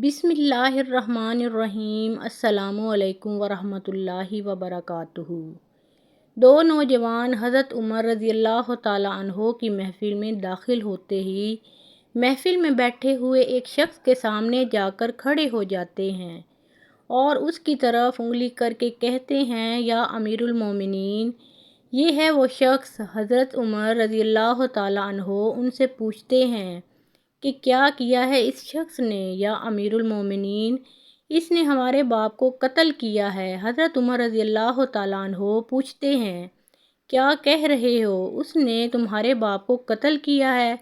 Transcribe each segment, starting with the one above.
بسم اللہ الرحمن الرحیم۔ السلام علیکم ورحمۃ اللہ وبرکاتہ۔ دو نوجوان حضرت عمر رضی اللہ تعالیٰ عنہ کی محفل میں داخل ہوتے ہی محفل میں بیٹھے ہوئے ایک شخص کے سامنے جا کر کھڑے ہو جاتے ہیں اور اس کی طرف انگلی کر کے کہتے ہیں، یا امیر المومنین۔ یہ ہے وہ شخص۔ حضرت عمر رضی اللہ تعالیٰ عنہ ان سے پوچھتے ہیں کہ کیا کیا ہے اس شخص نے؟ یا امیر المومنین، اس نے ہمارے باپ کو قتل کیا ہے۔ حضرت عمر رضی اللہ تعالیٰ عنہ پوچھتے ہیں، کیا کہہ رہے ہو؟ اس نے تمہارے باپ کو قتل کیا ہے؟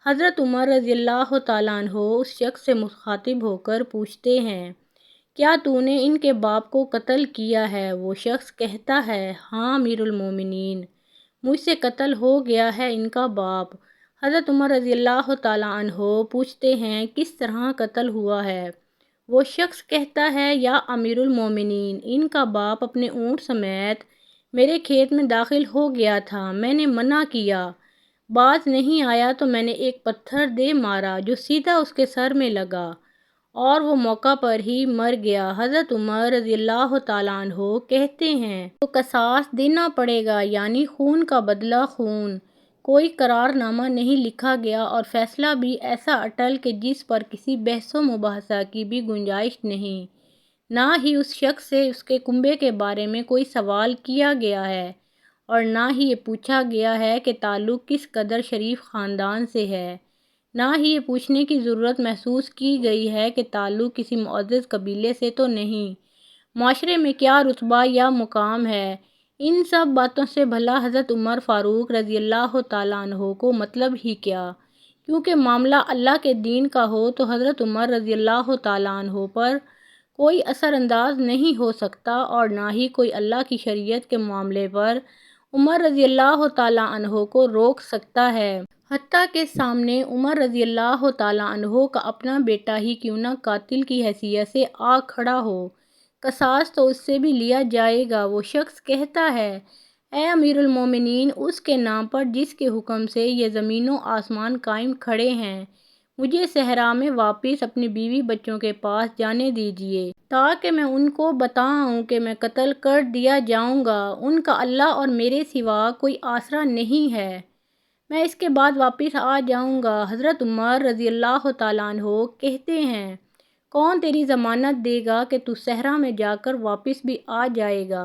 حضرت عمر رضی اللہ تعالیٰ عنہ اس شخص سے مخاطب ہو کر پوچھتے ہیں، کیا تو نے ان کے باپ کو قتل کیا ہے؟ وہ شخص کہتا ہے، ہاں امیر المومنین، مجھ سے قتل ہو گیا ہے ان کا باپ۔ حضرت عمر رضی اللہ تعالیٰ عنہ پوچھتے ہیں، کس طرح قتل ہوا ہے؟ وہ شخص کہتا ہے، یا امیر المومنین، ان کا باپ اپنے اونٹ سمیت میرے کھیت میں داخل ہو گیا تھا۔ میں نے منع کیا، باز نہیں آیا تو میں نے ایک پتھر دے مارا جو سیدھا اس کے سر میں لگا اور وہ موقع پر ہی مر گیا۔ حضرت عمر رضی اللہ تعالیٰ عنہ کہتے ہیں، تو قصاص دینا پڑے گا، یعنی خون کا بدلہ خون۔ کوئی قرار نامہ نہیں لکھا گیا اور فیصلہ بھی ایسا اٹل کہ جس پر کسی بحث و مباحثہ کی بھی گنجائش نہیں۔ نہ ہی اس شخص سے اس کے کنبے کے بارے میں کوئی سوال کیا گیا ہے اور نہ ہی یہ پوچھا گیا ہے کہ تعلق کس قدر شریف خاندان سے ہے۔ نہ ہی یہ پوچھنے کی ضرورت محسوس کی گئی ہے کہ تعلق کسی معزز قبیلے سے تو نہیں، معاشرے میں کیا رتبہ یا مقام ہے۔ ان سب باتوں سے بھلا حضرت عمر فاروق رضی اللہ تعالیٰ عنہ کو مطلب ہی کیا؟ کیونکہ معاملہ اللہ کے دین کا ہو تو حضرت عمر رضی اللہ تعالیٰ عنہ پر کوئی اثر انداز نہیں ہو سکتا اور نہ ہی کوئی اللہ کی شریعت کے معاملے پر عمر رضی اللہ تعالیٰ عنہ کو روک سکتا ہے۔ حتیٰ کہ سامنے عمر رضی اللہ تعالیٰ عنہ کا اپنا بیٹا ہی کیوں نہ قاتل کی حیثیت سے آ کھڑا ہو، قصاص تو اس سے بھی لیا جائے گا۔ وہ شخص کہتا ہے، اے امیر المومنین، اس کے نام پر جس کے حکم سے یہ زمین و آسمان قائم کھڑے ہیں، مجھے صحرا میں واپس اپنی بیوی بچوں کے پاس جانے دیجیے تاکہ میں ان کو بتاؤں کہ میں قتل کر دیا جاؤں گا۔ ان کا اللہ اور میرے سوا کوئی آسرا نہیں ہے، میں اس کے بعد واپس آ جاؤں گا۔ حضرت عمر رضی اللہ تعالیٰ عنہ کہتے ہیں، کون تیری ضمانت دے گا کہ تو صحرا میں جا کر واپس بھی آ جائے گا؟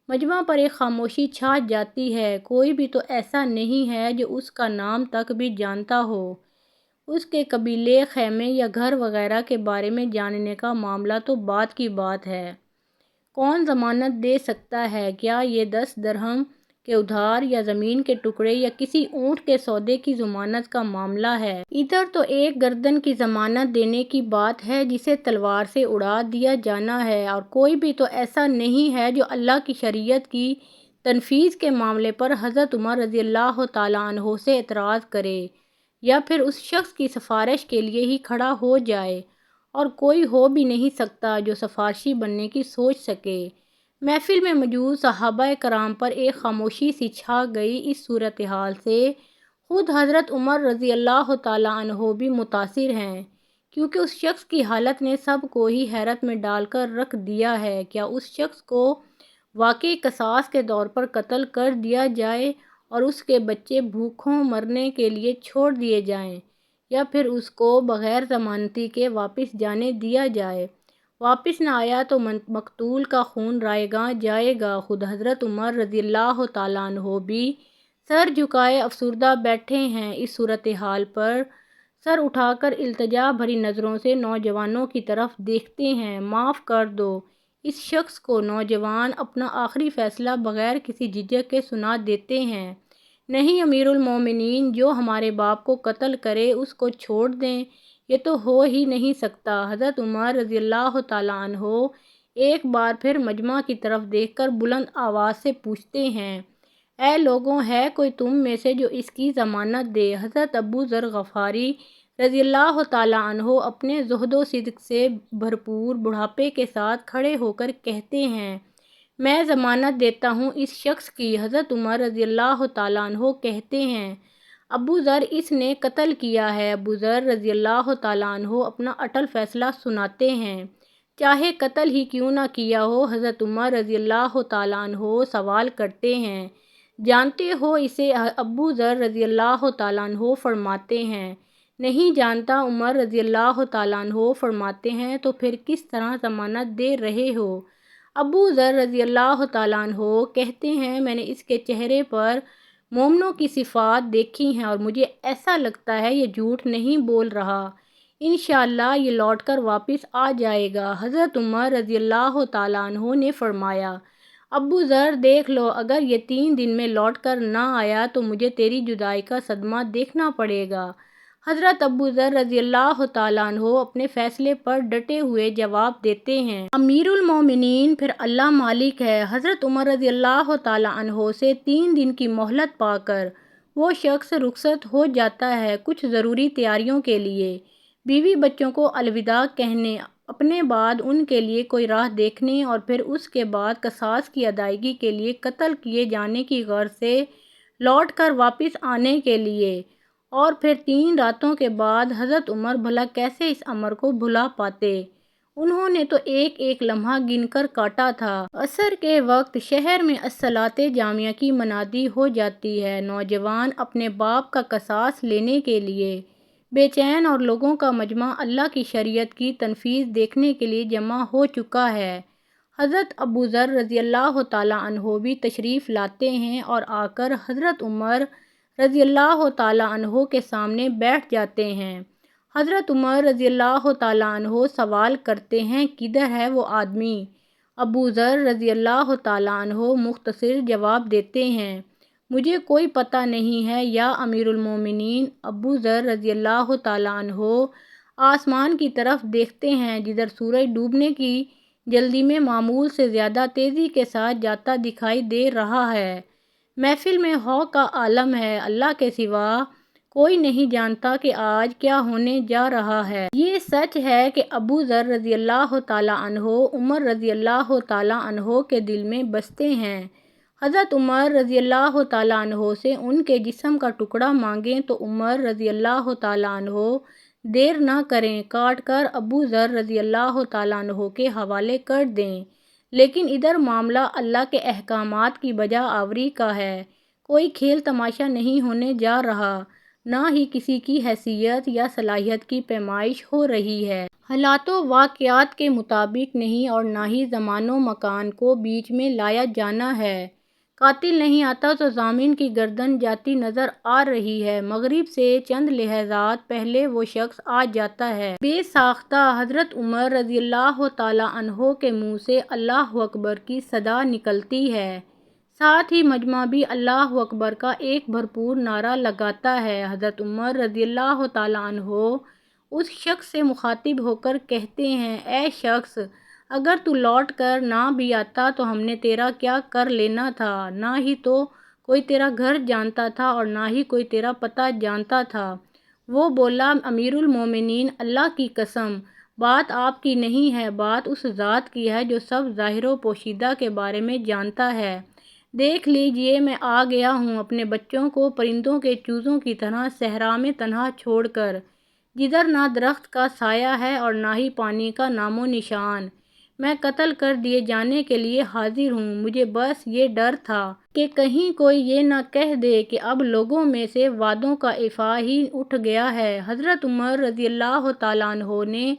مجمع پر ایک خاموشی چھا جاتی ہے۔ کوئی بھی تو ایسا نہیں ہے جو اس کا نام تک بھی جانتا ہو۔ اس کے قبیلے، خیمے یا گھر وغیرہ کے بارے میں جاننے کا معاملہ تو بعد کی بات ہے۔ کون ضمانت دے سکتا ہے؟ کیا یہ 10 درہم کے ادھار یا زمین کے ٹکڑے یا کسی اونٹ کے سودے کی ضمانت کا معاملہ ہے؟ ادھر تو ایک گردن کی ضمانت دینے کی بات ہے جسے تلوار سے اڑا دیا جانا ہے، اور کوئی بھی تو ایسا نہیں ہے جو اللہ کی شریعت کی تنفیذ کے معاملے پر حضرت عمر رضی اللہ تعالیٰ عنہ سے اعتراض کرے یا پھر اس شخص کی سفارش کے لیے ہی کھڑا ہو جائے، اور کوئی ہو بھی نہیں سکتا جو سفارشی بننے کی سوچ سکے۔ محفل میں موجود صحابہ کرام پر ایک خاموشی سی چھا گئی۔ اس صورتحال سے خود حضرت عمر رضی اللہ تعالیٰ عنہ بھی متاثر ہیں، کیونکہ اس شخص کی حالت نے سب کو ہی حیرت میں ڈال کر رکھ دیا ہے۔ کیا اس شخص کو واقعی قصاص کے طور پر قتل کر دیا جائے اور اس کے بچے بھوکوں مرنے کے لیے چھوڑ دیے جائیں، یا پھر اس کو بغیر ضمانتی کے واپس جانے دیا جائے؟ واپس نہ آیا تو مقتول کا خون رائیگاں جائے گا۔ خود حضرت عمر رضی اللہ تعالیٰ عنہ بھی سر جھکائے افسردہ بیٹھے ہیں۔ اس صورتحال پر سر اٹھا کر التجا بھری نظروں سے نوجوانوں کی طرف دیکھتے ہیں۔ معاف کر دو اس شخص کو۔ نوجوان اپنا آخری فیصلہ بغیر کسی جھجک کے سنا دیتے ہیں، نہیں امیر المومنین، جو ہمارے باپ کو قتل کرے اس کو چھوڑ دیں، یہ تو ہو ہی نہیں سکتا۔ حضرت عمر رضی اللہ تعالیٰ عنہ ایک بار پھر مجمع کی طرف دیکھ کر بلند آواز سے پوچھتے ہیں، اے لوگوں، ہے کوئی تم میں سے جو اس کی ضمانت دے؟ حضرت ابو ذر غفاری رضی اللہ تعالیٰ عنہ اپنے زہد و صدق سے بھرپور بڑھاپے کے ساتھ کھڑے ہو کر کہتے ہیں، میں ضمانت دیتا ہوں اس شخص کی۔ حضرت عمر رضی اللہ تعالیٰ عنہ کہتے ہیں، ابو ذر اس نے قتل کیا ہے۔ ابو ذر رضی اللہ تعالیٰ عنہ اپنا اٹل فیصلہ سناتے ہیں، چاہے قتل ہی کیوں نہ کیا ہو۔ حضرت عمر رضی اللہ تعالیٰ عنہ سوال کرتے ہیں، جانتے ہو اسے؟ ابو ذر رضی اللہ تعالیٰ عنہ فرماتے ہیں، نہیں جانتا۔ عمر رضی اللہ تعالیٰ عنہ فرماتے ہیں، تو پھر کس طرح ضمانت دے رہے ہو؟ ابو ذر رضی اللہ تعالیٰ عنہ کہتے ہیں، میں نے اس کے چہرے پر مومنوں کی صفات دیکھی ہیں اور مجھے ایسا لگتا ہے یہ جھوٹ نہیں بول رہا، انشاءاللہ یہ لوٹ کر واپس آ جائے گا۔ حضرت عمر رضی اللہ تعالیٰ عنہ نے فرمایا، ابو ذر دیکھ لو، اگر یہ 3 دن میں لوٹ کر نہ آیا تو مجھے تیری جدائی کا صدمہ دیکھنا پڑے گا۔ حضرت ابو ذر رضی اللہ تعالیٰ عنہ اپنے فیصلے پر ڈٹے ہوئے جواب دیتے ہیں، امیر المومنین پھر اللہ مالک ہے۔ حضرت عمر رضی اللہ تعالیٰ عنہ سے 3 دن کی مہلت پا کر وہ شخص رخصت ہو جاتا ہے کچھ ضروری تیاریوں کے لیے، بیوی بچوں کو الوداع کہنے، اپنے بعد ان کے لیے کوئی راہ دیکھنے، اور پھر اس کے بعد قصاص کی ادائیگی کے لیے قتل کیے جانے کی غرض سے لوٹ کر واپس آنے کے لیے، اور پھر 3 راتوں کے بعد۔ حضرت عمر بھلا کیسے اس امر کو بھلا پاتے؟ انہوں نے تو ایک ایک لمحہ گن کر کاٹا تھا۔ عصر کے وقت شہر میں الصلاۃ جامعہ کی منادی ہو جاتی ہے، نوجوان اپنے باپ کا قصاص لینے کے لیے بے چین، اور لوگوں کا مجمع اللہ کی شریعت کی تنفیذ دیکھنے کے لیے جمع ہو چکا ہے۔ حضرت ابو ذر رضی اللہ تعالیٰ عنہ بھی تشریف لاتے ہیں اور آ کر حضرت عمر رضی اللہ تعالیٰ عنہ کے سامنے بیٹھ جاتے ہیں۔ حضرت عمر رضی اللہ تعالیٰ عنہ سوال کرتے ہیں، کدھر ہے وہ آدمی؟ ابو ذر رضی اللہ تعالیٰ عنہ مختصر جواب دیتے ہیں، مجھے کوئی پتہ نہیں ہے یا امیر المومنین۔ ابو ذر رضی اللہ تعالیٰ عنہ آسمان کی طرف دیکھتے ہیں، جدھر سورج ڈوبنے کی جلدی میں معمول سے زیادہ تیزی کے ساتھ جاتا دکھائی دے رہا ہے۔ محفل میں ہو کا عالم ہے، اللہ کے سوا کوئی نہیں جانتا کہ آج کیا ہونے جا رہا ہے۔ یہ سچ ہے کہ ابو ذر رضی اللہ تعالیٰ عنہ عمر رضی اللہ تعالیٰ عنہ کے دل میں بستے ہیں۔ حضرت عمر رضی اللہ تعالیٰ عنہ سے ان کے جسم کا ٹکڑا مانگیں تو عمر رضی اللہ تعالیٰ عنہ دیر نہ کریں، کاٹ کر ابو ذر رضی اللہ تعالیٰ عنہ کے حوالے کر دیں۔ لیکن ادھر معاملہ اللہ کے احکامات کی بجا آوری کا ہے، کوئی کھیل تماشا نہیں ہونے جا رہا، نہ ہی کسی کی حیثیت یا صلاحیت کی پیمائش ہو رہی ہے۔ حالات و واقعات کے مطابق نہیں، اور نہ ہی زمان و مکان کو بیچ میں لایا جانا ہے۔ قاتل نہیں آتا تو ضامن کی گردن جاتی نظر آ رہی ہے۔ مغرب سے چند لحظات پہلے وہ شخص آ جاتا ہے، بے ساختہ۔ حضرت عمر رضی اللہ تعالیٰ عنہ کے منہ سے اللہ اکبر کی صدا نکلتی ہے، ساتھ ہی مجمع بھی اللہ اکبر کا ایک بھرپور نعرہ لگاتا ہے۔ حضرت عمر رضی اللہ تعالیٰ عنہ اس شخص سے مخاطب ہو کر کہتے ہیں، اے شخص، اگر تو لوٹ کر نہ بھی آتا تو ہم نے تیرا کیا کر لینا تھا؟ نہ ہی تو کوئی تیرا گھر جانتا تھا اور نہ ہی کوئی تیرا پتہ جانتا تھا۔ وہ بولا، امیر المومنین، اللہ کی قسم، بات آپ کی نہیں ہے، بات اس ذات کی ہے جو سب ظاہر و پوشیدہ کے بارے میں جانتا ہے۔ دیکھ لیجئے، میں آ گیا ہوں اپنے بچوں کو پرندوں کے چوزوں کی طرح صحرا میں تنہا چھوڑ کر، جدھر نہ درخت کا سایہ ہے اور نہ ہی پانی کا نام و نشان۔ میں قتل کر دیے جانے کے لیے حاضر ہوں۔ مجھے بس یہ ڈر تھا کہ کہیں کوئی یہ نہ کہہ دے کہ اب لوگوں میں سے وعدوں کا افعا ہی اٹھ گیا ہے۔ حضرت عمر رضی اللہ تعالیٰ عنہ نے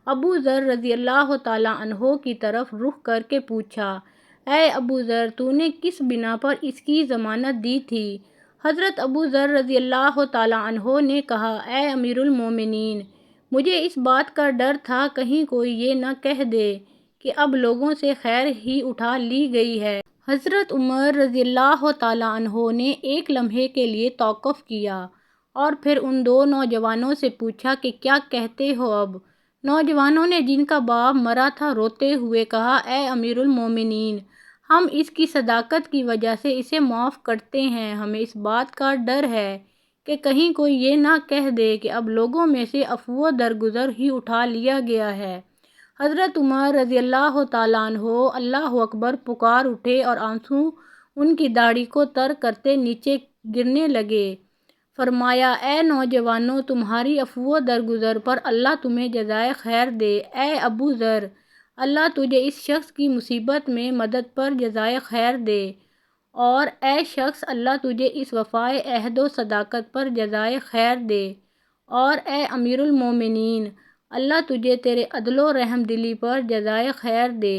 ابو ذر رضی اللہ تعالیٰ عنہ کی طرف رخ کر کے پوچھا، اے ابو ذر، تو نے کس بنا پر اس کی ضمانت دی تھی؟ حضرت ابو ذر رضی اللہ تعالیٰ عنہ نے کہا، اے امیر المومنین، مجھے اس بات کا ڈر تھا کہیں کوئی یہ نہ کہہ دے کہ اب لوگوں سے خیر ہی اٹھا لی گئی ہے۔ حضرت عمر رضی اللہ تعالیٰ عنہ نے ایک لمحے کے لیے توقف کیا اور پھر ان 2 نوجوانوں سے پوچھا کہ کیا کہتے ہو اب؟ نوجوانوں نے، جن کا باپ مرا تھا، روتے ہوئے کہا، اے امیر المومنین، ہم اس کی صداقت کی وجہ سے اسے معاف کرتے ہیں، ہمیں اس بات کا ڈر ہے کہ کہیں کوئی یہ نہ کہہ دے کہ اب لوگوں میں سے عفو و درگزر ہی اٹھا لیا گیا ہے۔ حضرت عمر رضی اللہ تعالیٰ عنہ اللہ اکبر پکار اٹھے اور آنسو ان کی داڑھی کو تر کرتے نیچے گرنے لگے۔ فرمایا اے نوجوانوں، تمہاری عفو و درگزر پر اللہ تمہیں جزائے خیر دے۔ اے ابو ذر، اللہ تجھے اس شخص کی مصیبت میں مدد پر جزائے خیر دے، اور اے شخص اللہ تجھے اس وفائے عہد و صداقت پر جزائے خیر دے، اور اے امیر المومنین، اللہ تجھے تیرے عدل و رحم دلی پر جزائے خیر دے۔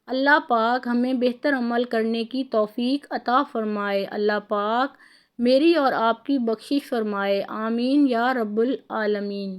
اللہ پاک ہمیں بہتر عمل کرنے کی توفیق عطا فرمائے۔ اللہ پاک میری اور آپ کی بخشش فرمائے۔ آمین یا رب العالمین۔